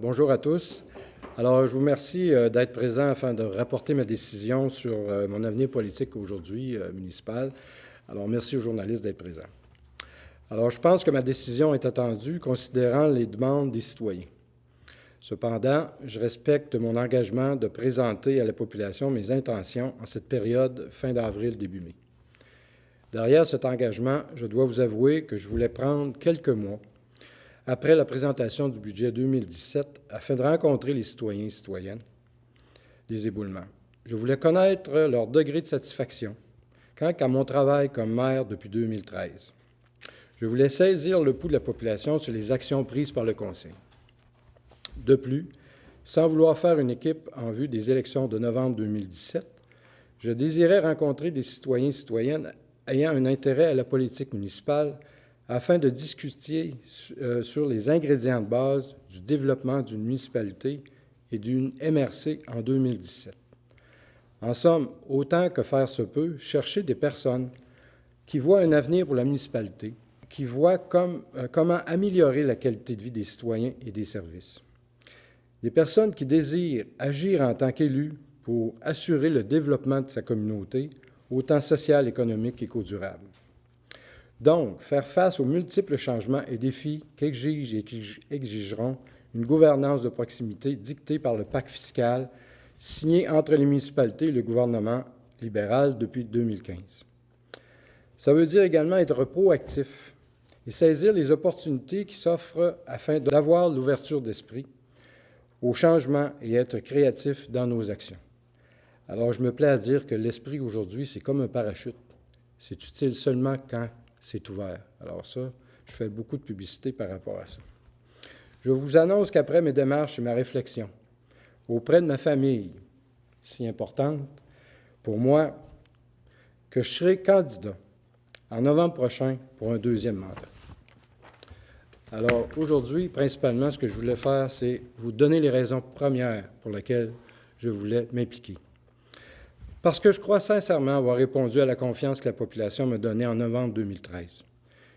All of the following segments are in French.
bonjour à tous. Alors, je vous remercie d'être présent afin de rapporter ma décision sur mon avenir politique aujourd'hui municipal. Alors, merci aux journalistes d'être présents. Alors, je pense que ma décision est attendue considérant les demandes des citoyens. Cependant, je respecte mon engagement de présenter à la population mes intentions en cette période fin d'avril, début mai. Derrière cet engagement, je dois vous avouer que je voulais prendre quelques mois après la présentation du budget 2017 afin de rencontrer les citoyens et citoyennes des éboulements. Je voulais connaître leur degré de satisfaction quant à mon travail comme maire depuis 2013. Je voulais saisir le pouls de la population sur les actions prises par le Conseil. De plus, sans vouloir faire une équipe en vue des élections de novembre 2017, je désirais rencontrer des citoyens et citoyennes ayant un intérêt à la politique municipale afin de discuter sur les ingrédients de base du développement d'une municipalité et d'une MRC en 2017. En somme, autant que faire se peut, chercher des personnes qui voient un avenir pour la municipalité, qui voient comment améliorer la qualité de vie des citoyens et des services. Des personnes qui désirent agir en tant qu'élus pour assurer le développement de sa communauté, autant social, économique qu'éco-durable. Donc, faire face aux multiples changements et défis qu'exigent et qui exigeront une gouvernance de proximité dictée par le pacte fiscal signé entre les municipalités et le gouvernement libéral depuis 2015. Ça veut dire également être proactif et saisir les opportunités qui s'offrent afin d'avoir l'ouverture d'esprit au changement et être créatif dans nos actions. Alors, je me plais à dire que l'esprit aujourd'hui, c'est comme un parachute. C'est utile seulement quand c'est ouvert. Alors ça, je fais beaucoup de publicité par rapport à ça. Je vous annonce qu'après mes démarches et ma réflexion auprès de ma famille, si importante pour moi, que je serai candidat en novembre prochain pour un deuxième mandat. Alors aujourd'hui, principalement, ce que je voulais faire, c'est vous donner les raisons premières pour lesquelles je voulais m'impliquer. Parce que je crois sincèrement avoir répondu à la confiance que la population me donnait en novembre 2013.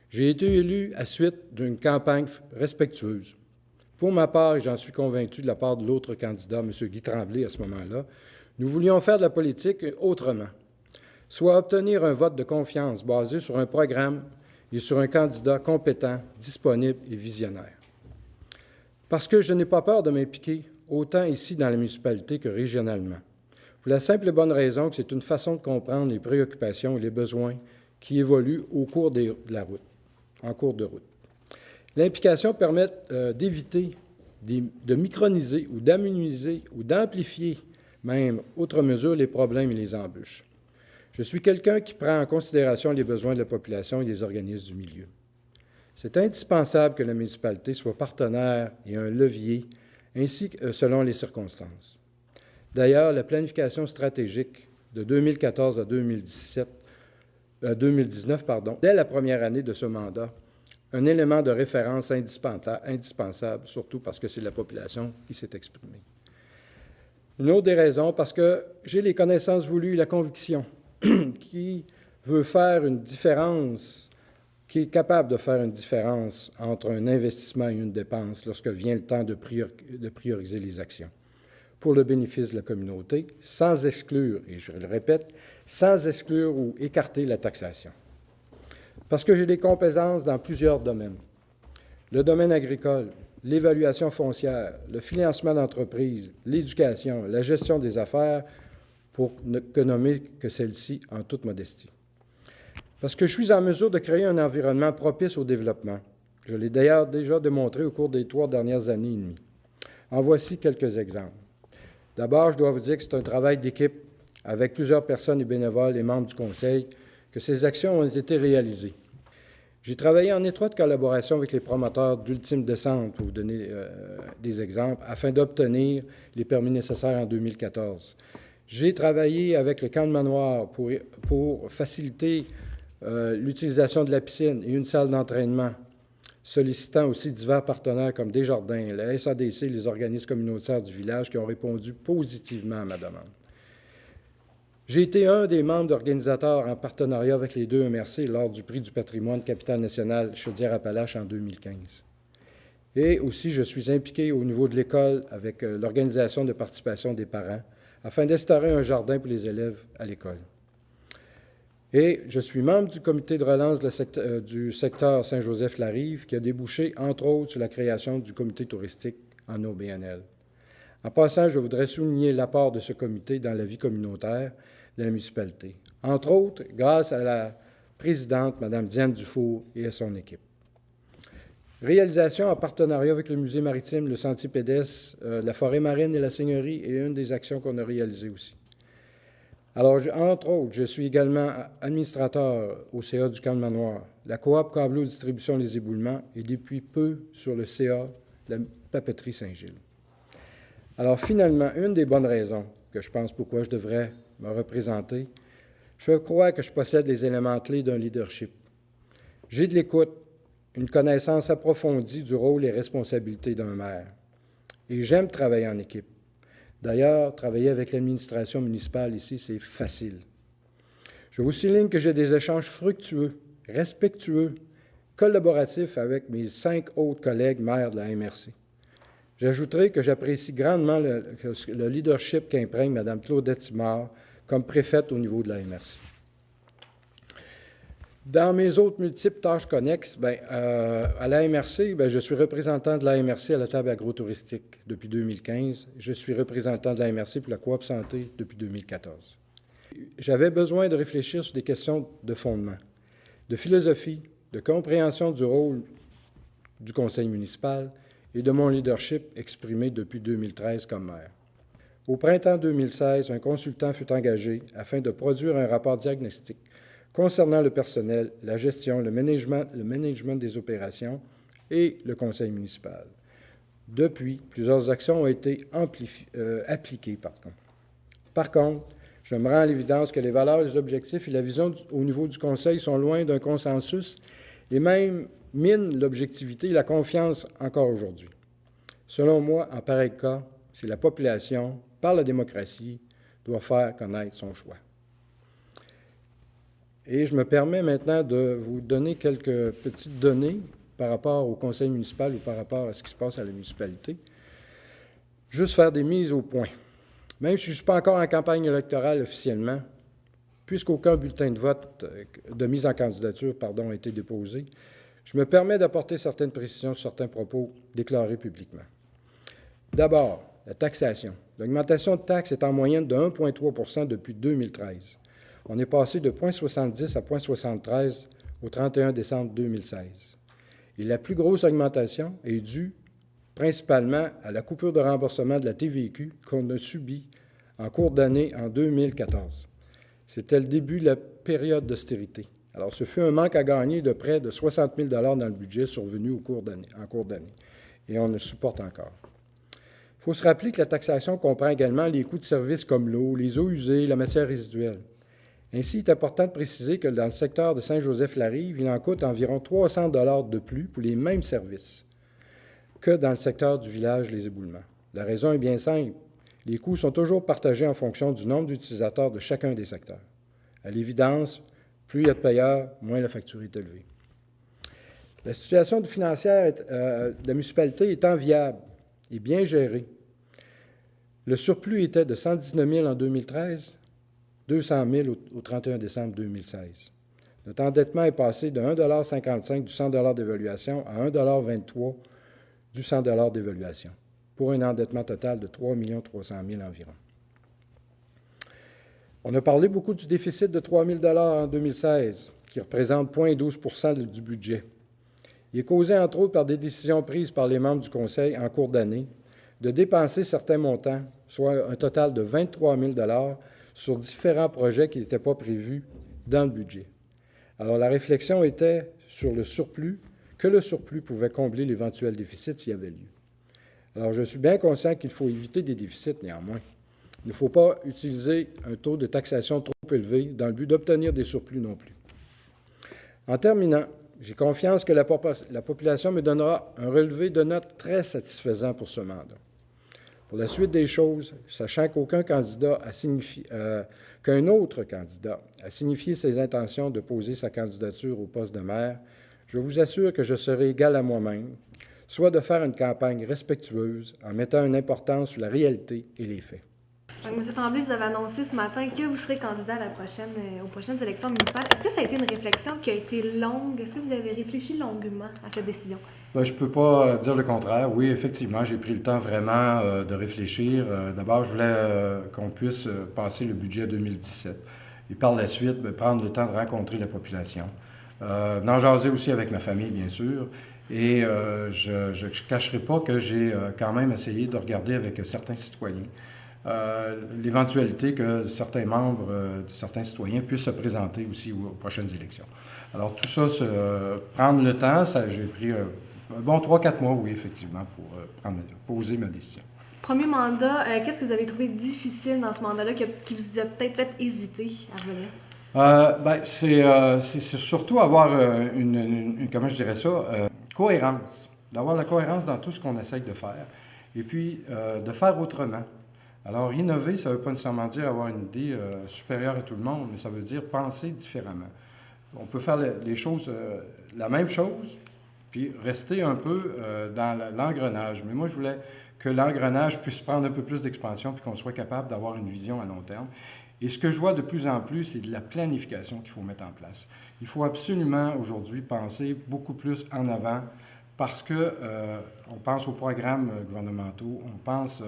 J'ai été élu à suite d'une campagne respectueuse. Pour ma part, et j'en suis convaincu de la part de l'autre candidat, M. Guy Tremblay, à ce moment-là, nous voulions faire de la politique autrement, soit obtenir un vote de confiance basé sur un programme et sur un candidat compétent, disponible et visionnaire. Parce que je n'ai pas peur de m'impliquer, autant ici dans la municipalité que régionalement. Pour la simple et bonne raison que c'est une façon de comprendre les préoccupations et les besoins qui évoluent au cours de la route, en cours de route. L'implication permet d'éviter de microniser ou d'amenuiser ou d'amplifier même, outre mesure, les problèmes et les embûches. Je suis quelqu'un qui prend en considération les besoins de la population et des organismes du milieu. C'est indispensable que la municipalité soit partenaire et un levier, ainsi que selon les circonstances. D'ailleurs, la planification stratégique de 2014 à 2019, dès la première année de ce mandat, un élément de référence indispensable, surtout parce que c'est la population qui s'est exprimée. Une autre des raisons, parce que j'ai les connaissances voulues et la conviction qui veut faire une différence, qui est capable de faire une différence entre un investissement et une dépense lorsque vient le temps de prioriser les actions pour le bénéfice de la communauté, sans exclure, et je le répète, sans exclure ou écarter la taxation. Parce que j'ai des compétences dans plusieurs domaines. Le domaine agricole, l'évaluation foncière, le financement d'entreprises, l'éducation, la gestion des affaires, pour ne nommer que celle-ci en toute modestie. Parce que je suis en mesure de créer un environnement propice au développement. Je l'ai d'ailleurs déjà démontré au cours des 3 dernières années et demie. En voici quelques exemples. D'abord, je dois vous dire que c'est un travail d'équipe avec plusieurs personnes et bénévoles et membres du Conseil que ces actions ont été réalisées. J'ai travaillé en étroite collaboration avec les promoteurs d'Ultime Descente, pour vous donner des exemples, afin d'obtenir les permis nécessaires en 2014. J'ai travaillé avec le camp de Manoir pour faciliter l'utilisation de la piscine et une salle d'entraînement, sollicitant aussi divers partenaires comme Desjardins, la SADC, les organismes communautaires du village qui ont répondu positivement à ma demande. J'ai été un des membres organisateurs en partenariat avec les 2 MRC lors du prix du patrimoine Capitale nationale Chaudière-Appalaches en 2015. Et aussi, je suis impliqué au niveau de l'école avec l'organisation de participation des parents afin d'instaurer un jardin pour les élèves à l'école. Et je suis membre du comité de relance du secteur Saint-Joseph-la-Rive qui a débouché, entre autres, sur la création du comité touristique en OBNL. En passant, je voudrais souligner l'apport de ce comité dans la vie communautaire de la municipalité, entre autres grâce à la présidente, Mme Diane Dufour, et à son équipe. Réalisation en partenariat avec le Musée maritime, le Sentier pédestre, la forêt marine et la seigneurie est une des actions qu'on a réalisées aussi. Alors, entre autres, je suis également administrateur au CA du Camp de Manoir, la coop Câbleau Distribution Les Éboulements et depuis peu sur le CA de la papeterie Saint-Gilles. Alors, finalement, une des bonnes raisons que je pense pourquoi je devrais me représenter, je crois que je possède les éléments clés d'un leadership. J'ai de l'écoute, une connaissance approfondie du rôle et responsabilités d'un maire. Et j'aime travailler en équipe. D'ailleurs, travailler avec l'administration municipale ici, c'est facile. Je vous souligne que j'ai des échanges fructueux, respectueux, collaboratifs avec mes 5 autres collègues maires de la MRC. J'ajouterai que j'apprécie grandement le leadership qu'imprègne Mme Claudette Simard comme préfète au niveau de la MRC. Dans mes autres multiples tâches connexes, à la MRC, je suis représentant de la MRC à la table agro-touristique depuis 2015. Je suis représentant de la MRC pour la coop santé depuis 2014. J'avais besoin de réfléchir sur des questions de fondement, de philosophie, de compréhension du rôle du conseil municipal et de mon leadership exprimé depuis 2013 comme maire. Au printemps 2016, un consultant fut engagé afin de produire un rapport diagnostic concernant le personnel, la gestion, le management des opérations et le conseil municipal. Depuis, plusieurs actions ont été appliquées. Par contre, je me rends à l'évidence que les valeurs, les objectifs et la vision au niveau du conseil sont loin d'un consensus et même minent l'objectivité et la confiance encore aujourd'hui. Selon moi, en pareil cas, c'est la population, par la démocratie, doit faire connaître son choix. Et je me permets maintenant de vous donner quelques petites données par rapport au conseil municipal ou par rapport à ce qui se passe à la municipalité. Juste faire des mises au point. Même si je ne suis pas encore en campagne électorale officiellement, puisqu'aucun bulletin de vote de mise en candidature a été déposé, je me permets d'apporter certaines précisions sur certains propos déclarés publiquement. D'abord, la taxation. L'augmentation de taxes est en moyenne de 1,3 % depuis 2013. On est passé de 0,70 à 0,73 au 31 décembre 2016. Et la plus grosse augmentation est due principalement à la coupure de remboursement de la TVQ qu'on a subie en cours d'année en 2014. C'était le début de la période d'austérité. Alors, ce fut un manque à gagner de près de 60 000 $ dans le budget survenu en cours d'année. Et on le supporte encore. Il faut se rappeler que la taxation comprend également les coûts de services comme l'eau, les eaux usées, la matière résiduelle. Ainsi, il est important de préciser que dans le secteur de Saint-Joseph-la-Rive, il en coûte environ 300 $ de plus pour les mêmes services que dans le secteur du village Les Éboulements. La raison est bien simple. Les coûts sont toujours partagés en fonction du nombre d'utilisateurs de chacun des secteurs. À l'évidence, plus il y a de payeurs, moins la facture est élevée. La situation financière de la municipalité est enviable et bien gérée. Le surplus était de 119 000 en 2013, 200 000 au 31 décembre 2016. Notre endettement est passé de 1,55 $ du 100 $ d'évaluation à 1,23 $ du 100 $ d'évaluation, pour un endettement total de 3 300 000 environ. On a parlé beaucoup du déficit de 3 000 $ en 2016, qui représente 0,12 % du budget. Il est causé, entre autres, par des décisions prises par les membres du Conseil en cours d'année de dépenser certains montants, soit un total de 23 000 $ sur différents projets qui n'étaient pas prévus dans le budget. Alors, la réflexion était sur le surplus, que le surplus pouvait combler l'éventuel déficit s'il y avait lieu. Alors, je suis bien conscient qu'il faut éviter des déficits néanmoins. Il ne faut pas utiliser un taux de taxation trop élevé dans le but d'obtenir des surplus non plus. En terminant, j'ai confiance que la population me donnera un relevé de notes très satisfaisant pour ce mandat. Pour la suite des choses, sachant qu'un autre candidat a signifié ses intentions de poser sa candidature au poste de maire, je vous assure que je serai égal à moi-même, soit de faire une campagne respectueuse en mettant une importance sur la réalité et les faits. Donc, M. Tremblay, vous avez annoncé ce matin que vous serez candidat à aux prochaines élections municipales. Est-ce que ça a été une réflexion qui a été longue? Est-ce que vous avez réfléchi longuement à cette décision? Bien, je ne peux pas dire le contraire. Oui, effectivement, j'ai pris le temps vraiment de réfléchir. D'abord, je voulais qu'on puisse passer le budget 2017 et par la suite, prendre le temps de rencontrer la population. D'en jaser aussi avec ma famille, bien sûr. Et je ne cacherai pas que j'ai quand même essayé de regarder avec certains citoyens l'éventualité que certains membres, certains citoyens puissent se présenter aussi aux prochaines élections. Alors tout ça, prendre le temps, j'ai pris un bon 3-4 mois, oui, effectivement, pour poser ma décision. Premier mandat, qu'est-ce que vous avez trouvé difficile dans ce mandat-là qui vous a peut-être fait hésiter à revenir? C'est surtout avoir comment je dirais ça, cohérence. D'avoir la cohérence dans tout ce qu'on essaye de faire. Et puis, de faire autrement. Alors, innover, ça ne veut pas nécessairement dire avoir une idée supérieure à tout le monde, mais ça veut dire penser différemment. On peut faire les choses, la même chose, puis rester un peu dans l'engrenage. Mais moi, je voulais que l'engrenage puisse prendre un peu plus d'expansion, puis qu'on soit capable d'avoir une vision à long terme. Et ce que je vois de plus en plus, c'est de la planification qu'il faut mettre en place. Il faut absolument, aujourd'hui, penser beaucoup plus en avant, parce qu'on pense aux programmes gouvernementaux, on pense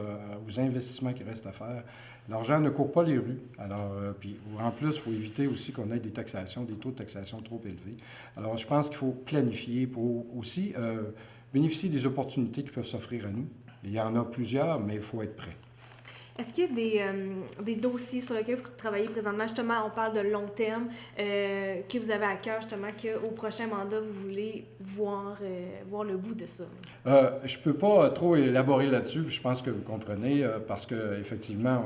aux investissements qui restent à faire. L'argent ne court pas les rues. Alors, puis en plus, il faut éviter aussi qu'on ait des taxations, des taux de taxation trop élevés. Alors, je pense qu'il faut planifier pour aussi bénéficier des opportunités qui peuvent s'offrir à nous. Il y en a plusieurs, mais il faut être prêt. Est-ce qu'il y a des dossiers sur lesquels vous travaillez présentement? Justement, on parle de long terme, que vous avez à cœur, justement, qu'au prochain mandat, vous voulez voir le bout de ça? Je ne peux pas trop élaborer là-dessus, je pense que vous comprenez, parce qu'effectivement,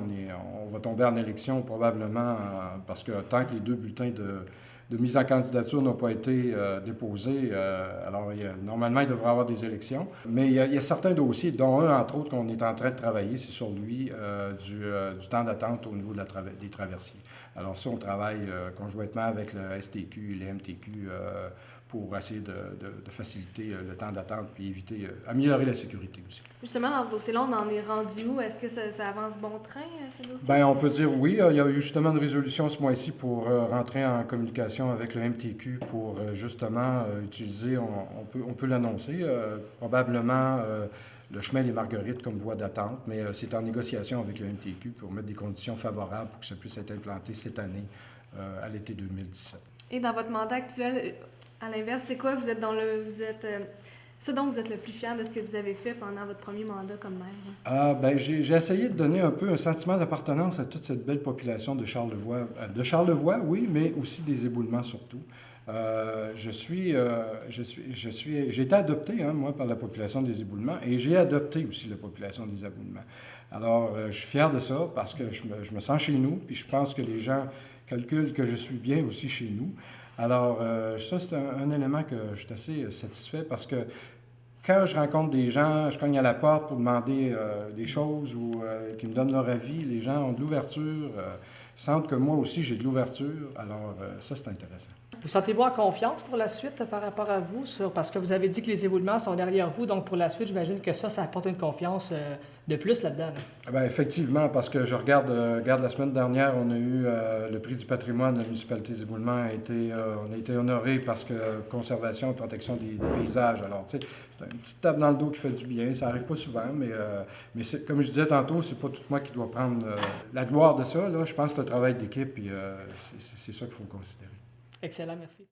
on va tomber en élection probablement, parce que tant que les 2 bulletins de mise en candidature n'ont pas été déposés. Alors, normalement, il devrait y avoir des élections. Mais il y a certains dossiers, dont un, entre autres, qu'on est en train de travailler, c'est sur lui, du temps d'attente au niveau des traversiers. Alors ça, on travaille conjointement avec le STQ et les MTQ pour essayer de faciliter le temps d'attente puis améliorer la sécurité aussi. Justement, dans ce dossier-là, on en est rendu où? Est-ce que ça avance bon train, ce dossier? Bien, on peut dire oui. Il y a eu justement une résolution ce mois-ci pour rentrer en communication avec le MTQ pour justement utiliser, on peut l'annoncer, probablement le chemin des Marguerites comme voie d'attente, mais c'est en négociation avec le MTQ pour mettre des conditions favorables pour que ça puisse être implanté cette année, à l'été 2017. Et dans votre mandat actuel, à l'inverse, c'est quoi? Ce dont vous êtes le plus fier de ce que vous avez fait pendant votre premier mandat comme maire? J'ai essayé de donner un peu un sentiment d'appartenance à toute cette belle population de Charlevoix. De Charlevoix, oui, mais aussi des éboulements surtout. J'ai été adopté, moi, par la population des éboulements et j'ai adopté aussi la population des éboulements. Alors, je suis fier de ça parce que je me sens chez nous, puis je pense que les gens calculent que je suis bien aussi chez nous. Alors, ça, c'est un élément que je suis assez satisfait parce que quand je rencontre des gens, je cogne à la porte pour demander des choses ou qu'ils me donnent leur avis, les gens ont de l'ouverture, sentent que moi aussi j'ai de l'ouverture. Alors, ça, c'est intéressant. Vous sentez-vous en confiance pour la suite par rapport à vous, parce que vous avez dit que les éboulements sont derrière vous, donc pour la suite, j'imagine que ça apporte une confiance de plus là-dedans. Là. Effectivement, parce que je regarde la semaine dernière, on a eu le prix du patrimoine de la municipalité des éboulements, on a été honoré parce que conservation et protection des paysages. Alors, tu sais, c'est une petite tape dans le dos qui fait du bien, ça n'arrive pas souvent, mais comme je disais tantôt, c'est pas tout moi qui dois prendre la gloire de ça. Là. Je pense que c'est un travail d'équipe, et c'est ça qu'il faut considérer. Excellent, merci.